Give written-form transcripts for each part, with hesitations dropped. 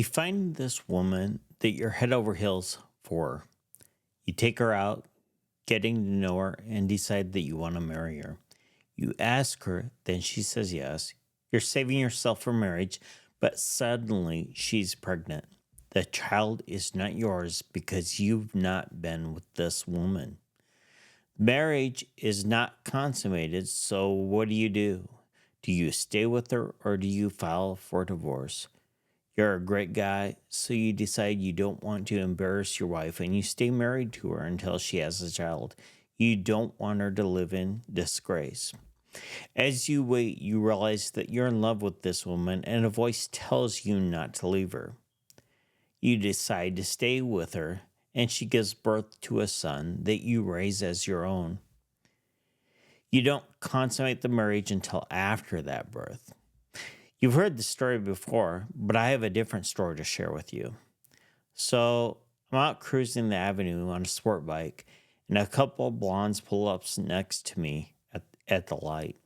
You find this woman that you're head over heels for. You take her out, getting to know her, and decide that you want to marry her. You ask her, then she says yes. You're saving yourself for marriage, but suddenly she's pregnant. The child is not yours because you've not been with this woman. Marriage is not consummated, so what do? Do you stay with her or do you file for divorce? You're a great guy, so you decide you don't want to embarrass your wife and you stay married to her until she has a child. You don't want her to live in disgrace. As you wait, you realize that you're in love with this woman and a voice tells you not to leave her. You decide to stay with her, and she gives birth to a son that you raise as your own. You don't consummate the marriage until after that birth. You've heard the story before, but I have a different story to share with you. So I'm out cruising the avenue on a sport bike, and a couple of blondes pull up next to me at the light.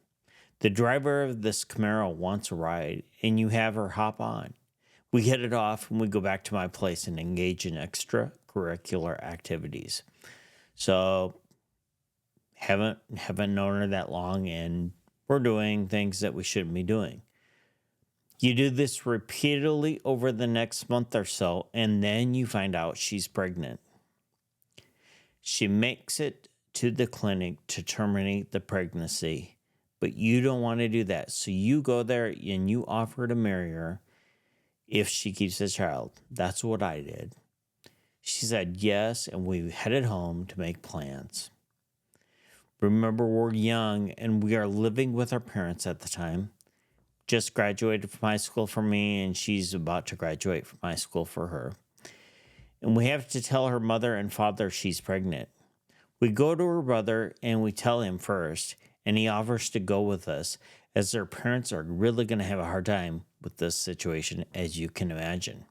The driver of this Camaro wants a ride, and you have her hop on. We hit it off, and we go back to my place and engage in extracurricular activities. So haven't known her that long, and we're doing things that we shouldn't be doing. You do this repeatedly over the next month or so, and then you find out she's pregnant. She makes it to the clinic to terminate the pregnancy, but you don't want to do that. So you go there and you offer to marry her if she keeps the child. That's what I did. She said yes, and we headed home to make plans. Remember, we're young and we are living with our parents at the time. Just graduated from high school for me, and she's about to graduate from high school for her. And we have to tell her mother and father she's pregnant. We go to her brother and we tell him first, and he offers to go with us, as their parents are really going to have a hard time with this situation, as you can imagine.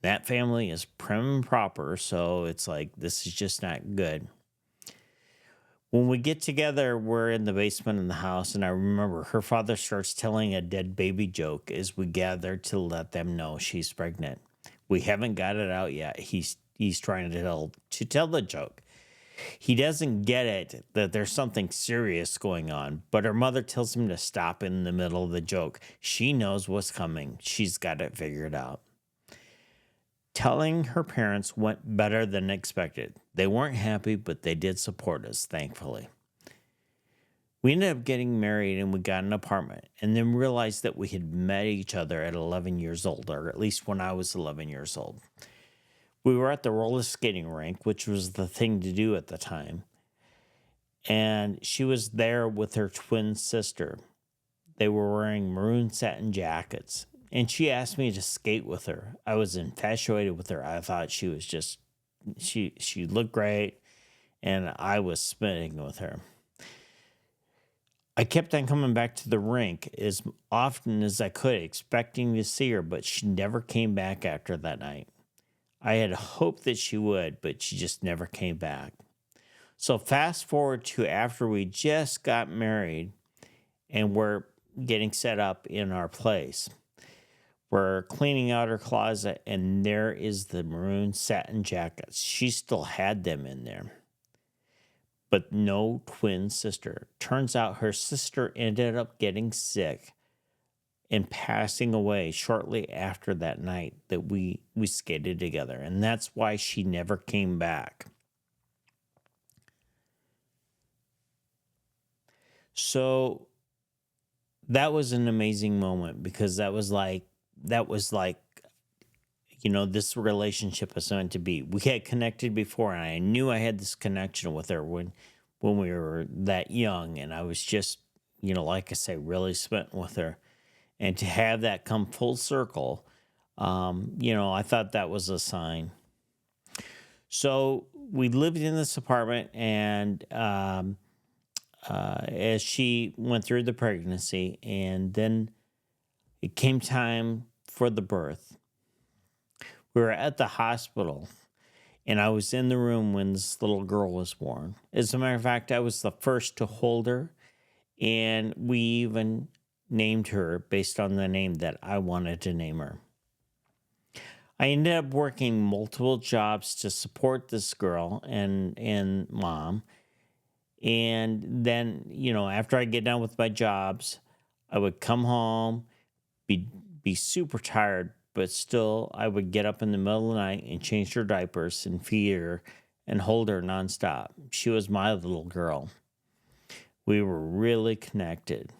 That family is prim and proper, so it's like, this is just not good. When we get together, we're in the basement in the house, and I remember her father starts telling a dead baby joke as we gather to let them know she's pregnant. We haven't got it out yet. He's trying to tell the joke. He doesn't get it that there's something serious going on, but her mother tells him to stop in the middle of the joke. She knows what's coming. She's got it figured out. Telling her parents went better than expected. They weren't happy, but they did support us, thankfully. We ended up getting married and we got an apartment, and then realized that we had met each other at 11 years old, or at least when I was 11 years old. We were at the roller skating rink, which was the thing to do at the time, and she was there with her twin sister. They were wearing maroon satin jackets, and she asked me to skate with her. I was infatuated with her. I thought she was just, she looked great, and I was smitten with her. I kept on coming back to the rink as often as I could, expecting to see her, but she never came back after that night. I had hoped that she would, but she just never came back. So fast forward to after we just got married and we're getting set up in our place. We're cleaning out her closet, and there is the maroon satin jackets. She still had them in there, but no twin sister. Turns out her sister ended up getting sick and passing away shortly after that night that we skated together, and that's why she never came back. So that was an amazing moment, because that was like, this relationship was meant to be. We had connected before, and I knew I had this connection with her when we were that young, and I was just, like I say, really smitten with her. And to have that come full circle, I thought that was a sign. So we lived in this apartment, and as she went through the pregnancy, and then it came time for the birth. We were at the hospital, and I was in the room when this little girl was born. As a matter of fact, I was the first to hold her, and we even named her based on the name that I wanted to name her. I ended up working multiple jobs to support this girl and mom. And then, after I get done with my jobs, I would come home, be be super tired, but still I would get up in the middle of the night and change her diapers and feed her and hold her nonstop. She was my little girl. We were really connected.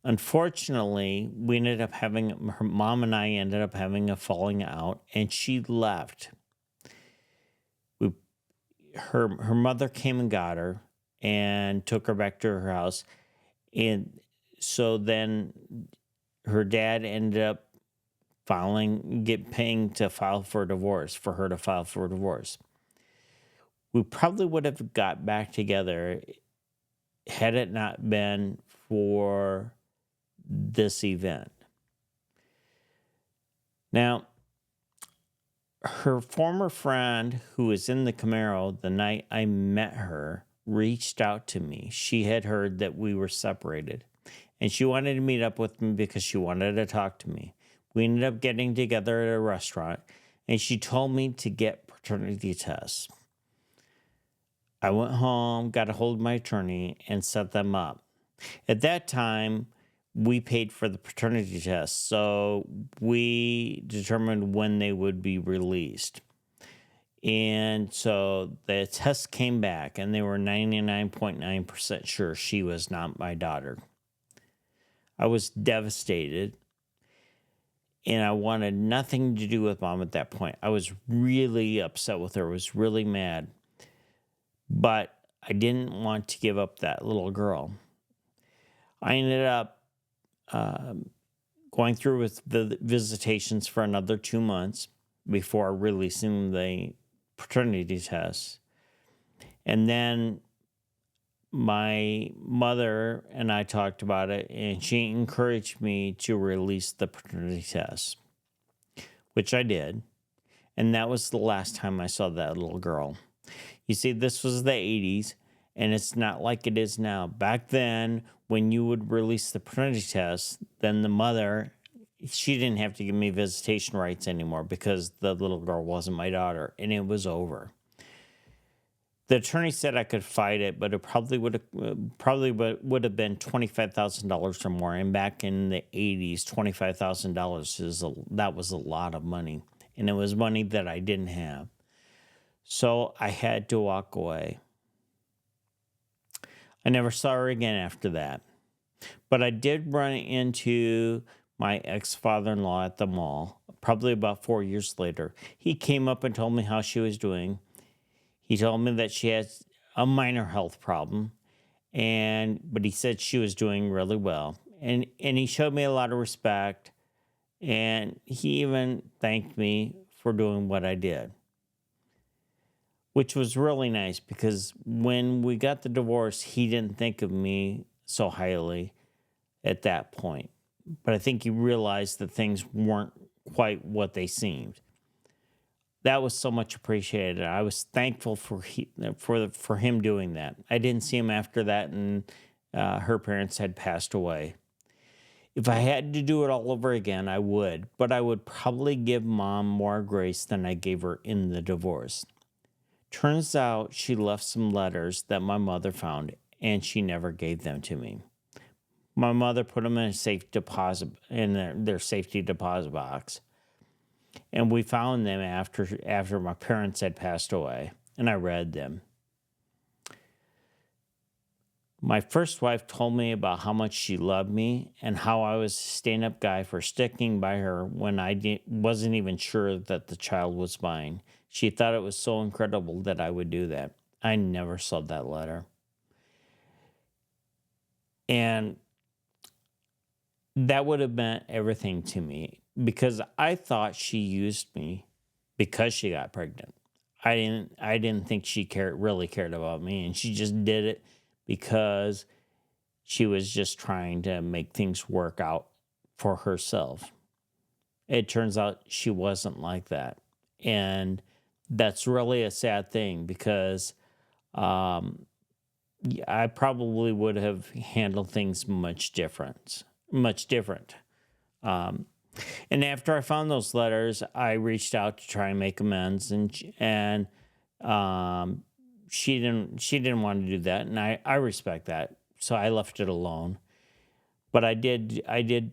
Unfortunately, we ended up having her mom and I ended up having a falling out, and she left. We her mother came and got her and took her back to her house, and so then her dad ended up paying to file for divorce, for her to file for divorce. We probably would have got back together had it not been for this event. Now, her former friend who was in the Camaro the night I met her reached out to me. She had heard that we were separated and she wanted to meet up with me because she wanted to talk to me. We ended up getting together at a restaurant and she told me to get paternity tests. I went home, got a hold of my attorney, and set them up. At that time, we paid for the paternity tests, so we determined when they would be released. And so the tests came back, and they were 99.9% sure she was not my daughter. I was devastated, and I wanted nothing to do with mom at that point. I was really upset with her, I was really mad. But I didn't want to give up that little girl. I ended up going through with the visitations for another 2 months before releasing the paternity test. And then my mother and I talked about it, and she encouraged me to release the paternity test, which I did. And that was the last time I saw that little girl. You see, this was the 80s, and it's not like it is now. Back then, when you would release the paternity test, then the mother, she didn't have to give me visitation rights anymore because the little girl wasn't my daughter, and it was over. The attorney said I could fight it, but it probably would have been $25,000 or more. And back in the 80s, $25,000 that was a lot of money, and it was money that I didn't have. So I had to walk away. I never saw her again after that. But I did run into my ex-father-in-law at the mall, probably about 4 years later. He came up and told me how she was doing. He told me that she has a minor health problem, but he said she was doing really well. And he showed me a lot of respect, and he even thanked me for doing what I did, which was really nice because when we got the divorce, he didn't think of me so highly at that point. But I think he realized that things weren't quite what they seemed. That was so much appreciated. I was thankful for him doing that. I didn't see him after that, and her parents had passed away. If I had to do it all over again, I would, but I would probably give mom more grace than I gave her in the divorce. Turns out she left some letters that my mother found, and she never gave them to me. My mother put them in a safe deposit in their safety deposit box, and we found them after my parents had passed away, and I read them. My first wife told me about how much she loved me and how I was a stand-up guy for sticking by her when I wasn't even sure that the child was mine. She thought it was so incredible that I would do that. I never saw that letter. And that would have meant everything to me because I thought she used me because she got pregnant. I didn't think she really cared about me, and she just did it because she was just trying to make things work out for herself. It turns out she wasn't like that. And that's really a sad thing because I probably would have handled things much different. And after I found those letters, I reached out to try and make amends, and um, she didn't want to do that, and I respect that, so I left it alone. But I did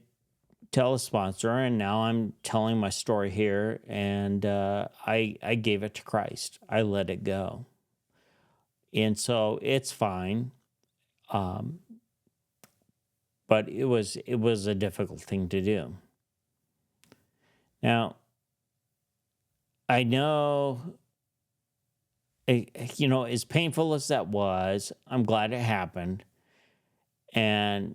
tell a sponsor, and now I'm telling my story here, and I gave it to Christ. I let it go, and so it's fine. Um, but it was a difficult thing to do. Now I know, as painful as that was, I'm glad it happened. And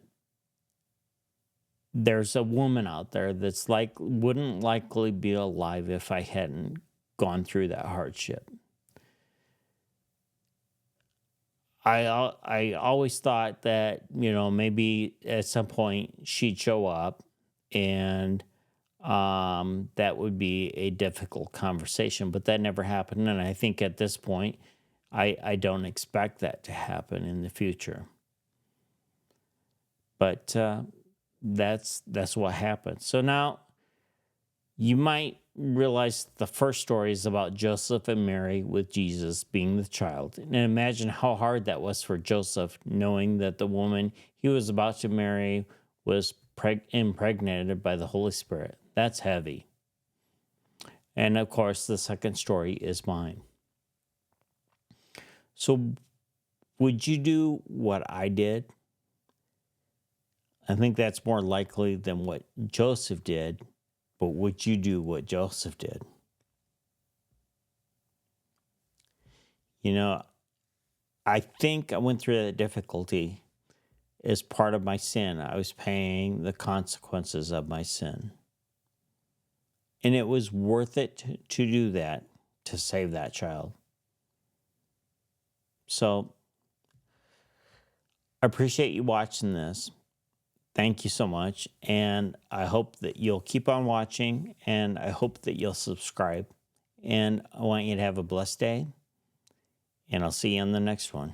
there's a woman out there that's like wouldn't likely be alive if I hadn't gone through that hardship. I always thought that maybe at some point she'd show up, and that would be a difficult conversation, but that never happened. And I think at this point, I don't expect that to happen in the future. But that's what happened. So now you might realize the first story is about Joseph and Mary with Jesus being the child. And imagine how hard that was for Joseph, knowing that the woman he was about to marry was impregnated by the Holy Spirit. That's heavy. And of course, the second story is mine. So, would you do what I did? I think that's more likely than what Joseph did, but would you do what Joseph did? You know, I think I went through that difficulty as part of my sin. I was paying the consequences of my sin. And it was worth it to do that, to save that child. So I appreciate you watching this. Thank you so much. And I hope that you'll keep on watching, and I hope that you'll subscribe. And I want you to have a blessed day, and I'll see you on the next one.